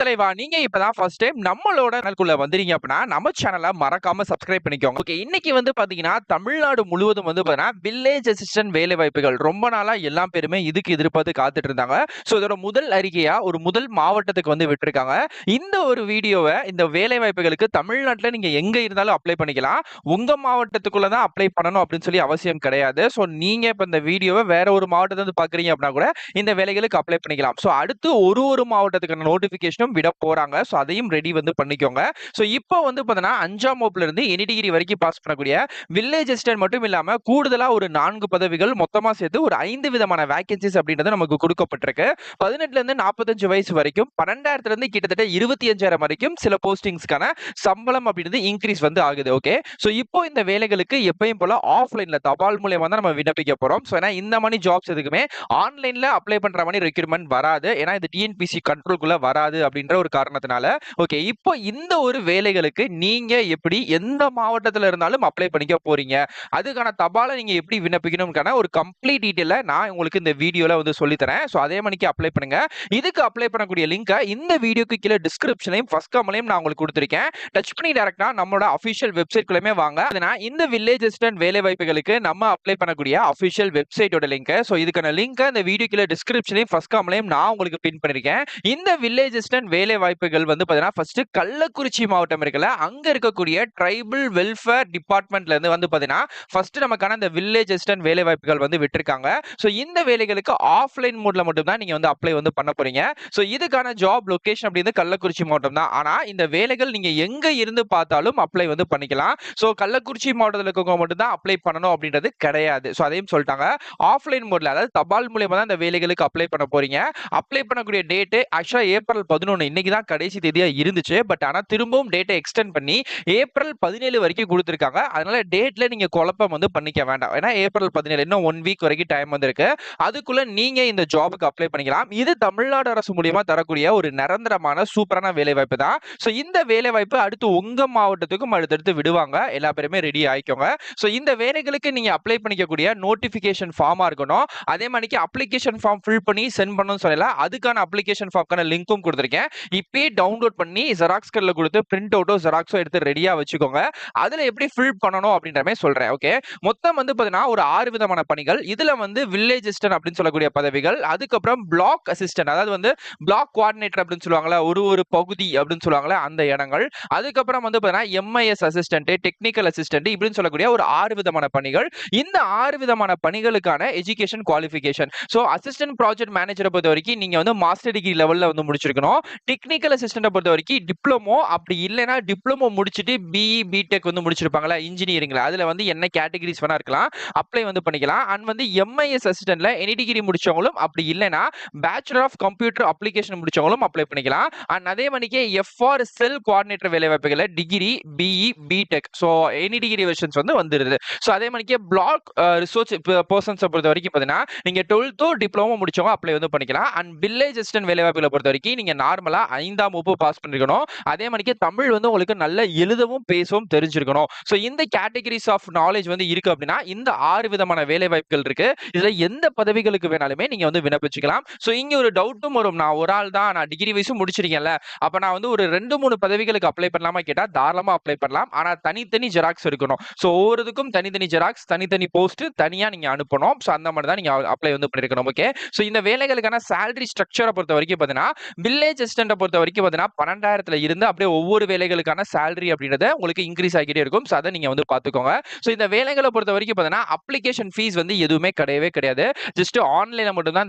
தலைவா, நீங்க இப்பதான் ஃபர்ஸ்ட் டைம் நம்மளோட சேனலுக்குள்ள வந்தீங்க அப்படின்னா, நம்ம சேனல மறக்காம சப்ஸ்கிரைப் பண்ணிக்கோங்க. ஓகே, இன்னைக்கு வந்து பாத்தீங்கன்னா, தமிழ்நாடு முழுவதும் வந்து பாத்தீங்கன்னா, வில்லேஜ் அசிஸ்டன்ட் வேலைவாய்ப்புகள் ரொம்ப நாளா எல்லா பேருமே இதுக்கு எதிர்பார்த்து காத்துட்டு இருந்தாங்க. சோ இதோட முதல் அறிக்கையா ஒரு முதல் மாவட்டத்துக்கு வந்து விட்டுருக்காங்க. இந்த ஒரு வீடியோவ இந்த வேலைவாய்ப்புகளுக்கு தமிழ்நாட்டுல நீங்க எங்க இருந்தாலும் அப்ளை பண்ணிக்கலாம். உங்க மாவட்டத்துக்குள்ள தான் அப்ளை பண்ணணும் அப்படின்னு சொல்லி அவசியம் கிடையாது. சோ நீங்க இப்ப இந்த வீடியோவ வேற ஒரு மாவட்டத்துல இருந்து பாக்குறீங்க அப்படின்னா கூட இந்த வேலைகளுக்கு அப்ளை பண்ணிக்கலாம். சோ அடுத்து ஒரு மாவட்டத்துக்கான நோட்டிபிகேஷனும் விட போறாங்க. சோ அதையும் ரெடி வந்து பண்ணிக்கோங்க. சோ இப்போ வந்து பாத்தீங்கன்னா 5ஆம் வகுப்புல இருந்து எனி டிகிரி வரைக்கும் பாஸ் பண்ணக்கூடிய வில்லேஜ் அசிஸ்டன்ட் மட்டும் இல்லாம கூடுதலா ஒரு 4 பதவிகள் மொத்தமா சேர்த்து ஒரு 5 விதமான வேகன்சிஸ் அப்படின்றது நமக்கு கொடுக்கப்பட்டிருக்கு. 18ல இருந்து 45 வயசு வரைக்கும் 12,000ல இருந்து கிட்டத்தட்ட 25,000 வரைக்கும் சில போஸ்டிங்ஸ்க்கான சம்பளம் அப்படின்றது இன்க்ரீஸ் வந்து ஆகுது. ஓகே, சோ இப்போ இந்த வேலைகளுக்கு எப்பயும் போல ஆஃப்லைன்ல தபால் மூலமா தான் நம்ம விண்ணப்பிக்க போறோம். சோ ஏன்னா இந்த மாதிரி ஜாப்ஸ் எதுக்குமே ஆன்லைன்ல அப்ளை பண்ற மாதிரி ரெக்ரூட்மெண்ட் வராது. ஏன்னா இது டிஎன்பிசி கண்ட்ரோல்குள்ள வராது அப்படின்ற ஒரு காரணத்தினால. ஓகே, இப்போ இந்த ஒரு வேலைகளுக்கு நீங்க எப்படி எந்த மாவட்டத்துல இருந்தாலும் அப்ளை பண்ணிக்க போறீங்க, அதுக்கான தபாலை நீங்க எப்படி விண்ணப்பிக்கணும்க்கான ஒரு கம்ப்ளீட் டீடைல நான் உங்களுக்கு இந்த வீடியோல வந்து சொல்லி தரேன். சோ அதே மணிக்கு அப்ளை பண்ணுங்க. இதுக்கு அப்ளை பண்ணக்கூடிய லிங்கை இந்த வீடியோக்கு கீழே டிஸ்கிரிப்ஷன்லயும் ஃபர்ஸ்ட் கமெண்ட்லயும் நான் உங்களுக்கு கொடுத்திருக்கேன். டச் பண்ணி டைரக்டா நம்மளோட அபிஷியல் வெப்சைட்குள்ளே வாங்க. அதனா இந்த வில்லேஜ் அசிஸ்டன்ட் வேலை வாய்ப்புகளுக்கு நம்ம அப்ளை பண்ணக்கூடிய அபிஷியல் வெப்சைட்டோட லிங்க். சோ இதுக்கான லிங்கை இந்த வீடியோ கீழே டிஸ்கிரிப்ஷன்லயும் ஃபர்ஸ்ட் கமெண்ட்லயும் நான் உங்களுக்கு பின் பண்ணிருக்கேன். இந்த வில்லேஜ் அசிஸ்டன்ட் வேலை வாய்ப்புகள் வந்து பாத்தீங்கன்னா ஃபர்ஸ்ட் கள்ளக்குறிச்சி மாவட்டம் இருக்குல்ல, அங்க இருக்கக்கூடிய ட்ரைபல் வெல்ஃபேர் டிபார்ட்மெண்ட்ல இருந்து வந்து பாத்தீங்கன்னா ஃபர்ஸ்ட் நமக்கான இந்த வில்லேஜ் அசிஸ்டன்ட் வேலை வாய்ப்புகள் வந்து விட்டுருக்காங்க. சோ இந்த வேலைகளுக்கு ஆஃப்லைன் மோட்ல மட்டும் தான் நீங்க வந்து அப்ளை வந்து பண்ண போறீங்க. சோ இதுக்கான ஜாப் லொகேஷன் அப்படிங்கிறது கள்ளக்குறிச்சி மாவட்டம் தான். ஆனா இந்த வேலைகள் நீங்க எங்க இருந்து பார்த்தாலும் அப்ளை வந்து பண்ணிக்கலாம். சோ கள்ளக்குறிச்சி மாவட்டத்தில் இருக்கவங்க மட்டும் தான் அப்ளை பண்ணணும் அப்படின்றது கிடையாது. சோ அதையும் சொல்லிட்டாங்க. ஆஃப்லைன் மோட்ல, அதாவது தபால் மூலமா தான் இந்த வேலைகளுக்கு அப்ளை பண்ண போறீங்க. அப்ளை பண்ணக்கூடிய டேட் ஆக்சுவலா ஏப்ரல் 11 இன்னைக்கு தான் கடைசி தேதியா இருந்துச்சு. பட் ஆனா திரும்பவும் டேட்டை எக்ஸ்டெண்ட் பண்ணி ஏப்ரல் 17 வரைக்கும் கொடுத்திருக்காங்க. அதனால டேட்ல நீங்க குழப்பம் வந்து பண்ணிக்க வேண்டாம். ஏன்னா ஏப்ரல் 17 இன்னும் 1 வீக் வரைக்கும் டைம் வந்திருக்கு. அதுக்குள்ள நீங்க இந்த ஜாபுக்கு அப்ளை பண்ணிக்கலாம். இது தமிழ்நாடு அரசு மூலமா தரக்கூடிய ஒரு நிரந்தரமான சூப்பரான வேலை வாய்ப்பு தான். சோ இந்த வேலை வாய்ப்பு அடுத்து உங்க மாவட்டத்துக்கும் அடுத்தடுத்து விடுவாங்க. எல்லா பேருமே ரெடி ஆயிக்கோங்க. சோ இந்த வேலைகளுக்கு நீங்க அப்ளை பண்ணிக்கக்கூடிய நோட்டிபிகேஷன் ஃபார்மா இருக்கணும். அதே மாதிரி அப்ளிகேஷன் ஃபார்ம் ஃபில் பண்ணி சென்ட் பண்ணனும் சொல்லல. அதுக்கான அப்ளிகேஷன் ஃபார்ம்க்கான லிங்க்கும் கொடுத்திருக்கேன். இப்பே டவுன்லோட் பண்ணி ஜெராக்ஸ் கடைல கொடுத்து பிரிண்ட் அவுட்டோ ஜெராக்ஸோ எடுத்து ரெடியா வச்சுக்கோங்க. அதுல எப்படி ஃபில் பண்ணனும் அப்படின்ற மாதிரி சொல்றேன். ஓகே, மொத்தம் வந்து பாத்தீங்கன்னா ஒரு 6 விதமான பணிகள். இதுல வந்து வில்லேஜ் அசிஸ்டன்ட் அப்படின்னு சொல்லக்கூடிய பதவிகள், அதுக்கப்புறம் பிளாக் அசிஸ்டன்ட், அதாவது வந்து பிளாக் கோஆர்டினேட்டர் அப்படின்னு சொல்லுவாங்கல்ல, ஒரு பகுதி அப்படின்னு சொல்லுவாங்கல்ல அந்த இடங்கள். அதுக்கப்புறம் வந்து பாத்தீங்கன்னா எம்ஐஎஸ் அசிஸ்டன்ட், டெக்னிக்கல் அசிஸ்டன்ட் இப்படின்னு சொல்லக்கூடிய ஒரு 6 விதமான பணிகள். இந்த 6 விதமான பணிகளுக்கான education qualification. So assistant project மேனேஜரை பொறுத்த வரைக்கும் நீங்க வந்து மாஸ்டர் டிகிரி லெவல்ல வந்து முடிச்சிருக்கணும். டெக்னிக்கல் அசிஸ்டன்ட் பொறுத்த வரைக்கும் டிப்ளமோ, அப்படி இல்லைன்னா டிப்ளமோ முடிச்சிட்டு பிஇ பிடெக் வந்து முடிச்சிருப்பாங்களா இன்ஜினியரிங்ல, அதுல வந்து என்ன கேட்டகரிஸ் வேணா இருக்கலாம், அப்ளை வந்து பண்ணிக்கலாம். அண்ட் வந்து எம்ஐஎஸ் அசிஸ்டன்ட்ல எனி டிகிரி முடிச்சவங்களும், அப்படி இல்லைன்னா பேச்சுலர் ஆஃப் கம்ப்யூட்டர் அப்ளிகேஷன் முடிச்சவங்களும் அப்ளை பண்ணிக்கலாம். அண்ட் அதே மாதிரிக்கே எஃப்ஆர் செல் கோஆர்டினேட்டர் வேலை வாய்ப்புகளை degree BE BTech, so any degree versions வந்து வந்துருது. ஸோ அதே மாதிரிக்கே பிளாக் ரிசோர்ஸ் பர்சன்ஸை பொறுத்த வரைக்கும் பார்த்தீங்கன்னா நீங்க 12th டிப்ளமோ முடிச்சவங்க அப்ளை வந்து பண்ணிக்கலாம். அண்ட் வில்லேஜ் அசிஸ்டன்ட் வேலை வாய்ப்புகளை பொறுத்த வரைக்கும் நீங்க நார்மலா 5ஆம் வகுப்பு பாஸ் பண்ணிருக்கணும். அதே மாதிரிக்கே தமிழ் வந்து உங்களுக்கு நல்ல எழுதவும் பேசவும் தெரிஞ்சிருக்கணும். ஸோ இந்த கேட்டகரிஸ் ஆஃப் நாலேஜ் வந்து இருக்கு அப்படின்னா இந்த 6 விதமான வேலை வாய்ப்புகள் இருக்கு. இதுல எந்த பதவிகளுக்கு வேணாலுமே நீங்க வந்து விண்ணப்பிச்சுக்கலாம். ஸோ இங்க ஒரு டவுட்டும் வரும், நான் ஒரு ஆள் தான், நான் டிகிரி வைஸும் முடிச்சிருக்கேன்ல, அப்ப நான் வந்து ஒரு 2-3 பதவிகளுக்கு அப்ளை பண்ணலாமா கேட்டா தாராளமா அப்ளை பண்ணலாம். ஆனா தனித்தனி ஜெராக்ஸ் இருக்கணும். ஸோ ஒவ்வொருக்கும் தனித்தனி ஜெராக்ஸ், தனித்தனி போஸ்ட் தனியா நீங்க அனுப்பணும். ஸோ அந்த மாதிரி தான் நீங்க அப்ளை வந்து பண்ணிருக்கணும். ஓகே, ஸோ இந்த வேலைகளுக்கான salary ஸ்ட்ரக்சரை பொறுத்த வரைக்கும் பாத்தீங்கன்னா வில்லேஜ் அசிஸ்டன்ட் பொறுத்த வரைக்கும் பாத்தீங்கன்னா 12,000ல இருந்து அப்படியே ஒவ்வொரு வேலைகளுக்கான salary அப்படின்றத உங்களுக்கு இன்க்ரீஸ் ஆகிட்டே இருக்கும். ஸோ அதை நீங்க வந்து பாத்துக்கோங்க. ஸோ இந்த வேலைகளை பொறுத்த வரைக்கும் பாத்தீங்கன்னா அப்ளிகேஷன் ஃபீஸ் வந்து எதுவுமே கிடையவே கிடையாது. ஜஸ்ட் ஆன்லைன்ல மட்டும் தான்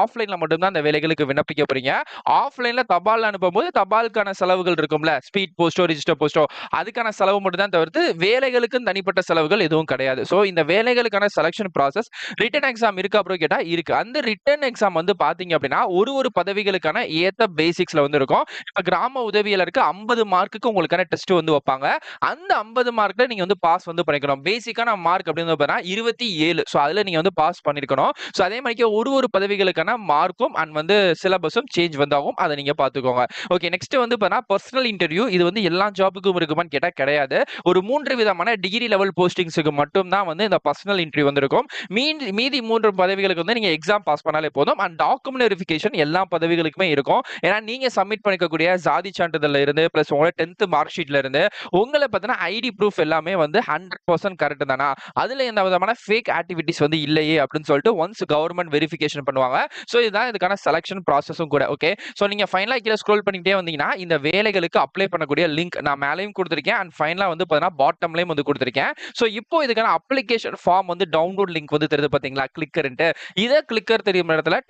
ஆஃப்லைன்ல மட்டும் தான் இந்த வேலைகளுக்கு விண்ணப்பிக்க போறீங்க. ஆஃப்லைன்ல தபால் அனுப்பும்போது தபாலுக்கான செலவுகள் இருக்கும்ல, ஸ்பீட் போஸ்டோ ரிஜிஸ்டர் போஸ்டோ, அதுக்கான செலவு மட்டும் தான் தவிர்த்து வேலைகளுக்கும் தனிப்பட்ட செலவுகள் எதுவும் கிடையாது. சோ இந்த வேலைகளுக்கான செலக்ஷன் ப்ராசஸ் ரிட்டன் எக்ஸாம் இருக்கா ப்ரோ கேட்டா இருக்கு. அந்த ரிட்டன் எக்ஸாம் வந்து பாத்தீங்க அப்படின்னா ஒரு பதவிகளுக்கான ஏத்த பேசிக்ஸ்ல வந்து இருக்கும். இப்ப கிராம உதவியாளருக்கு 50 மார்க்குக்கு உங்களுக்கான டெஸ்ட் வந்து வைப்பாங்க. அந்த 50 மார்க்ல நீங்க வந்து பாஸ் வந்து பண்ணிக்கணும். பேசிக்கான மார்க் அப்படின்னு பார்த்தா 27. சோ அதுல நீங்க வந்து பாஸ் பண்ணிருக்கணும். சோ அதே மாதிரி ஒரு பதவிகளுக்கான மார்க்கும் அண்ட் வந்து சிலபஸும் சேஞ்ச் வந்தாகும். அதை நீங்க பாத்துக்கோங்க. ஓகே, நெக்ஸ்ட் வந்து பார்த்தா பர்சனல் இன்டர்வியூ. இது வந்து எல்லா ஜாபுக்கும் இருக்குமான்னு கேட்டா கிடையாது. ஒரு 3 விதமான டிகிரி லெவல் போஸ்டிங்ஸ்க்கு மட்டும் தான் வந்து இந்த பர்சனல் இன்டர்வியூ வந்து இருக்கும். மீதி 3 பதவிகளுக்கு வந்து நீங்க எக்ஸாம் பாஸ் பண்ணாலே போதும். அண்ட் டாக்குமெண்ட் வெரிஃபிகேஷன் எல்லா பதவிகளுக்குமே இருக்கும். ஏன்னா நீங்க சப்மிட் பண்ணிக்கக்கூடிய ஜாதி சான்றிதழ்ல இருந்து பிளஸ் உங்களோட 10th மார்க் ஷீட்ல இருந்து உங்கள பத்தின ஐடி ப்ரூஃப் எல்லாமே வந்து 100% கரெக்ட் தானா? அதுல எந்த விதமான ஃபேக் ஆக்டிவிட்டீஸ் வந்து இல்லையே அப்படின்னு சொல்லிட்டு ஒன்ஸ் கவர்மெண்ட் வெரிஃபிகேஷன் பண்ணுவாங்க. சோ இதுதான் இதுக்கான செலக்ஷன் ப்ராசஸும் கூட. ஓகே. சோ நீங்க ஃபைனலா கீழ ஸ்க்ரோல் பண்ணிட்டே வந்தீங்கன்னா இந்த வேலைகளுக்கு அப்ளை பண்ணக்கூடிய லிங்க் நான் மேலயும் கொடுத்திருக்கேன் அண்ட் ஃபைனலா வந்து பார்த்தீங்கன்னா பாட்டம்லயும் வந்து கொடுத்திருக்கேன். சோ இப்போ இதுக்கான அப்ளிகேஷன் ஃபார்ம் வந்து டவுன்லோட் லிங்க் வந்து தெரியுது பாத்தீங்களா? கிளிக்கர்ன்ட்டு. இத கிளிக்கர் தெரியும் இடத்துல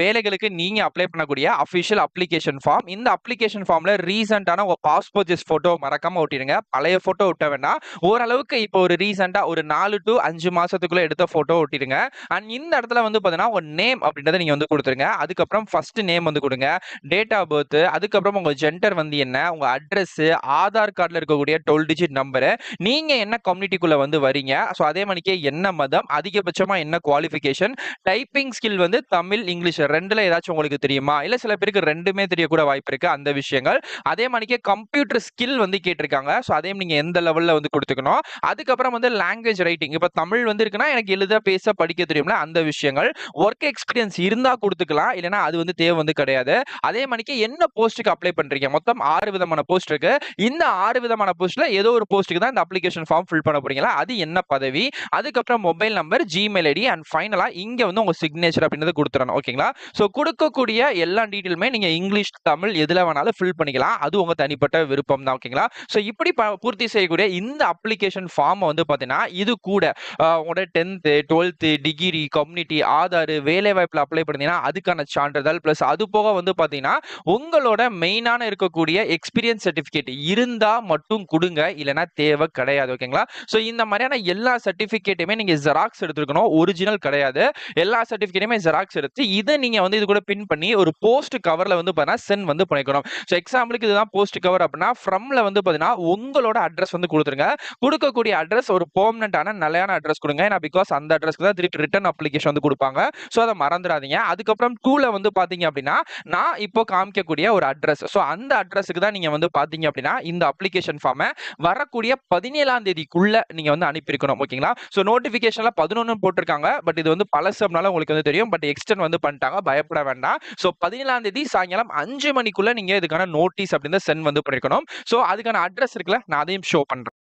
வேலைகளுக்கு நீங்க அப்ளை பண்ணக்கூடிய அபிஷியல் அப்ளிகேஷன் ஃபார்ம். இந்த அப்ளிகேஷன் ஃபார்ம்ல ரீசன்ட்டான உங்க பாஸ்போர்ட் சைஸ் போட்டோ மறக்காம ஒட்டிடுங்க. பழைய போட்டோ ஒட்ட வேண்டாம். ஓரளவுக்கு இப்போ ஒரு ரீசன்ட்டா ஒரு 4 to 5 மாசத்துக்குள்ள எடுத்த போட்டோ ஒட்டிடுங்க. அண்ட் இந்த இடத்துல வந்து பாத்தீங்கன்னா உங்க நேம் அப்படின்றத நீங்க வந்து கொடுத்துருங்க. அதுக்கப்புறம் ஃபர்ஸ்ட் நேம் வந்து கொடுங்க. டேட் ஆஃப் பர்த், அதுக்கப்புறம் உங்க ஜெண்டர் வந்து என்ன, உங்க அட்ரஸ், ஆதார் கார்டுல இருக்கக்கூடிய 12 டிஜிட் நம்பர், நீங்க என்ன கம்யூனிட்டிக்குள்ள வந்து வரீங்க, சோ அதே மாதிரிக்கே என்ன மதம், அதிகபட்சமா என்ன குவாலிஃபிகேஷன், டைப்பிங் ஸ்கில் வந்து தமிழ், இங்கிலீஷ் ரெண்டுல ஏதாச்சும் உங்களுக்கு தெரியுமா? இல்ல சில பேருக்கு ரெண்டுமே தெரியக்கூட வாய்ப்பு இருக்கு. அந்த விஷயங்கள். அதே மாதிரிக்கே கம்ப்யூட்டர் ஸ்கில் வந்து கேட்டிருக்காங்க. சோ அதையும் நீங்க எந்த லெவல்ல வந்து கொடுத்துக்கணும். அதுக்கப்புறம் வந்து லாங்குவேஜ் ரைட்டிங். இப்ப தமிழ் வந்து இருக்குன்னா எனக்கு எழுத, பேச, படிக்க தெரியும்ல அந்த விஷயங்கள். வொர்க் எக்ஸ்பீரியன்ஸ் இருந்தா கொடுத்துக்கலாம். இல்லனா அது வந்து தேவை வந்து கிடையாது. அதே மாதிரிக்கு என்ன போஸ்ட்க்கு அப்ளை பண்றீங்க? மொத்தம் 6 விதமான போஸ்ட் இருக்கு. இந்த 6 விதமான போஸ்ட்ல ஏதோ ஒரு போஸ்ட்க்கு தான் இந்த அப்ளிகேஷன் ஃபார்ம் ஃபில் பண்ண போறீங்களா? அது என்ன பதவி? அதுக்கப்புறம் mobile number, Gmail ID and ஃபைனலா இங்க வந்து உங்க சிக்னேச்சர் அப்படின்றத கொடுத்துறணும். ஓகேங்களா? சோ கொடுக்கக்கூடிய எல்லா டீடைலுமே நீங்க இங்கிலீஷ், தமிழ் எதுல வேணாலும் ஃபில் பண்ணிக்கலாம். அது உங்க தனிப்பட்ட விருப்பம் தான். ஓகேங்களா? சோ இப்படி பூர்த்தி செய்யக்கூடிய இந்த அப்ளிகேஷன் ஃபார்ம் வந்து பாத்தீங்கன்னா இது கூட உங்களோட 10th, 12th, degree, community, Aadhaar, வேலை வாய்ப்புல அப்ளை பண்ணீங்கன்னா அதுக்கான சான்றிதழ் பிளஸ் அது போக வந்து பாத்தீங்கன்னா உங்களோட மெயினான இருக்கக்கூடிய எக்ஸ்பீரியன்ஸ் சர்டிபிகேட் இருந்தா மட்டும் கொடுங்க. இல்லனா தேவை கிடையாது. ஓகேங்களா? சோ இந்த மாதிரியான எல்லா சர்டிபிகேட்டுமே நீங்க ஜெராக்ஸ் எடுத்துக்கணும். ஒரிஜினல் கிடையாது. எல்லா சர்டிபிகேட்டுமே ஜெராக்ஸ் எடுத்து இத நீங்க வந்து இது கூட பின் பண்ணி ஒரு போஸ்ட் கவர்ல வந்து பாத்தீங்கன்னா சென்ட் வந்து பண்ணிக்கணும். சோ எக்ஸாம்பிளுக்கு இதுதான் போஸ்ட் கவர் அப்படினா ஃப்ரம்ல வந்து பாத்தீங்கன்னா உங்களோட அட்ரஸ் வந்து கொடுத்துருங்க. கொடுக்கக்கூடிய அட்ரஸ் ஒரு பெர்மனன்ட்டான நிலையான அட்ரஸ் கொடுங்க. ஏன்னா பிகாஸ் அந்த அட்ரஸ்க்கு தான் திருப்பி ரிட்டர்ன் அப்ளிகேஷன் வந்து கொடுப்பாங்க. சோ அத மறந்துடாதீங்க. அதுக்கப்புறம் 2ல வந்து பாத்தீங்க அப்படின்னா நான் இப்போ காமிக்கக்கூடிய ஒரு அட்ரஸ். சோ அந்த அட்ரஸ்க்கு தான் நீங்க வந்து பாத்தீங்க அப்படின்னா இந்த அப்ளிகேஷன் ஃபார்மை வரக்கூடிய 17ஆம் தேதிக்குள்ள நீங்க வந்து அனுப்பியிருக்கணும். ஓகேங்களா? சோ நோட்டிபிகேஷன்ல 11 போட்டிருக்காங்க. பட் இது வந்து பழசுனால உங்களுக்கு வந்து தெரியும். பட் எக்ஸ்டெண்ட் வந்து பண்ணிட்டாங்க. பயப்பட வேண்டாம். சோ 17ஆம் தேதி சாயங்காலம் 5 மணிக்குள்ள நீங்க இதுக்கான நோட்டீஸ் அப்படின்றத சென்ட் வந்து பண்ணிருக்கணும். சோ அதுக்கான அட்ரஸ் இருக்குல்ல நான் அதையும் ஷோ பண்றேன்.